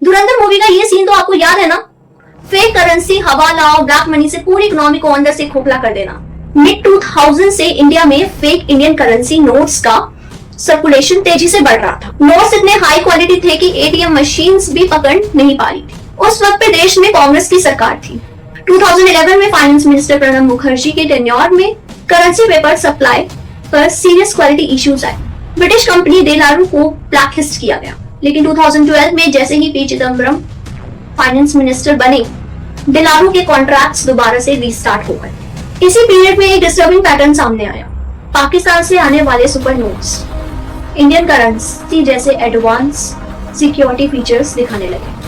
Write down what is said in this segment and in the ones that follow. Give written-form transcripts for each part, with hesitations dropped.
धुरंधर movie का ये scene तो आपको याद है ना, फेक करेंसी, हवाला और ब्लैक मनी से पूरी इकोनॉमी को अंदर से खोखला कर देना। मिड 2000 से इंडिया में फेक इंडियन करेंसी नोट्स का सर्कुलेशन तेजी से बढ़ रहा था। नोट्स इतने हाई क्वालिटी थे कि एटीएम मशीन्स भी पकड़ नहीं पा रही थी। उस वक्त पे देश में कांग्रेस की सरकार थी। 2011 में फाइनेंस मिनिस्टर प्रणब मुखर्जी के टेन्योर में करेंसी पेपर सप्लाई पर सीरियस क्वालिटी इश्यूज आए। ब्रिटिश कंपनी डेलारू को ब्लैकलिस्ट किया गया। लेकिन 2012 में जैसे ही पी चिदम्बरम फाइनेंस मिनिस्टर बने, डेलारू के कॉन्ट्रैक्ट्स दोबारा से रीस्टार्ट हो गए। इसी पीरियड में एक डिस्टर्बिंग पैटर्न सामने आया। पाकिस्तान से आने वाले सुपर नोट्स इंडियन करेंसी जैसे एडवांस सिक्योरिटी फीचर्स दिखाने लगे।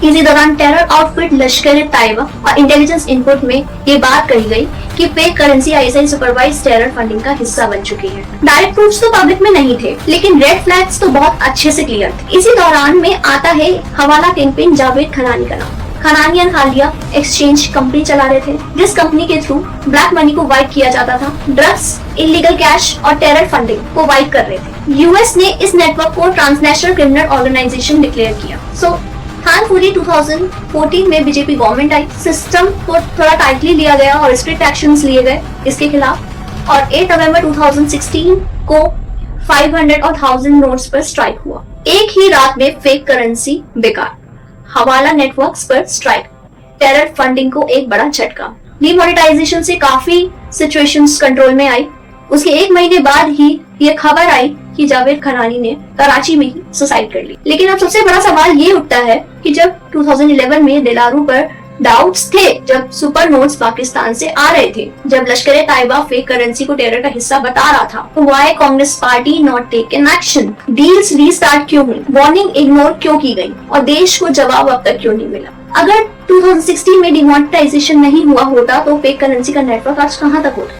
इसी दौरान टेरर आउटफिट लश्कर-ए-तैयबा और इंटेलिजेंस इनपुट में ये बात कही गई कि fake currency ISI supervised terror funding का हिस्सा बन चुकी है। डायरेक्ट प्रूफ्स तो पब्लिक में नहीं थे, लेकिन रेड फ्लैग्स तो बहुत अच्छे से क्लियर थे। इसी दौरान में आता है हवाला किंगपिन जावेद खनानी का नाम। खनानी एंड हालिया एक्सचेंज कंपनी चला रहे थे, जिस कंपनी के थ्रू ब्लैक मनी को वाइट किया जाता था, ड्रग्स, इलीगल कैश और टेरर फंडिंग को वाइट कर रहे थे। यूएस ने इस नेटवर्क को ट्रांसनेशनल क्रिमिनल ऑर्गेनाइजेशन डिक्लेयर किया। थैंकफुली 2014 में बीजेपी गवर्नमेंट आई, सिस्टम को थोड़ा टाइटली लिया गया और स्ट्रिक्ट एक्शंस लिए गए इसके खिलाफ, और 8 नवंबर 2016 को 500 और 1000 नोट्स पर स्ट्राइक हुआ। एक ही रात में फेक करेंसी बेकार, हवाला नेटवर्क्स पर स्ट्राइक, टेरर फंडिंग को एक बड़ा झटका। डीमोनेटाइजेशन से काफी सिचुएशंस कंट्रोल में आई। उसके एक महीने बाद ही ये खबर आई कि जावेद खनानी ने कराची में ही सुसाइड कर ली। लेकिन अब सबसे बड़ा सवाल ये उठता है कि जब 2011 में डेलारू पर डाउट्स थे, जब सुपर नोट्स पाकिस्तान से आ रहे थे, जब लश्कर-ए-तैयबा फेक करेंसी को टेरर का हिस्सा बता रहा था, तो why Congress party not taken action? Deals restart क्यों हुई? वार्निंग इग्नोर क्यों की गई? और देश को जवाब अब तक क्यों नहीं मिला? अगर 2016 में डिमोनेटाइजेशन नहीं हुआ होता तो फेक करेंसी का नेटवर्क आज कहां तक होता?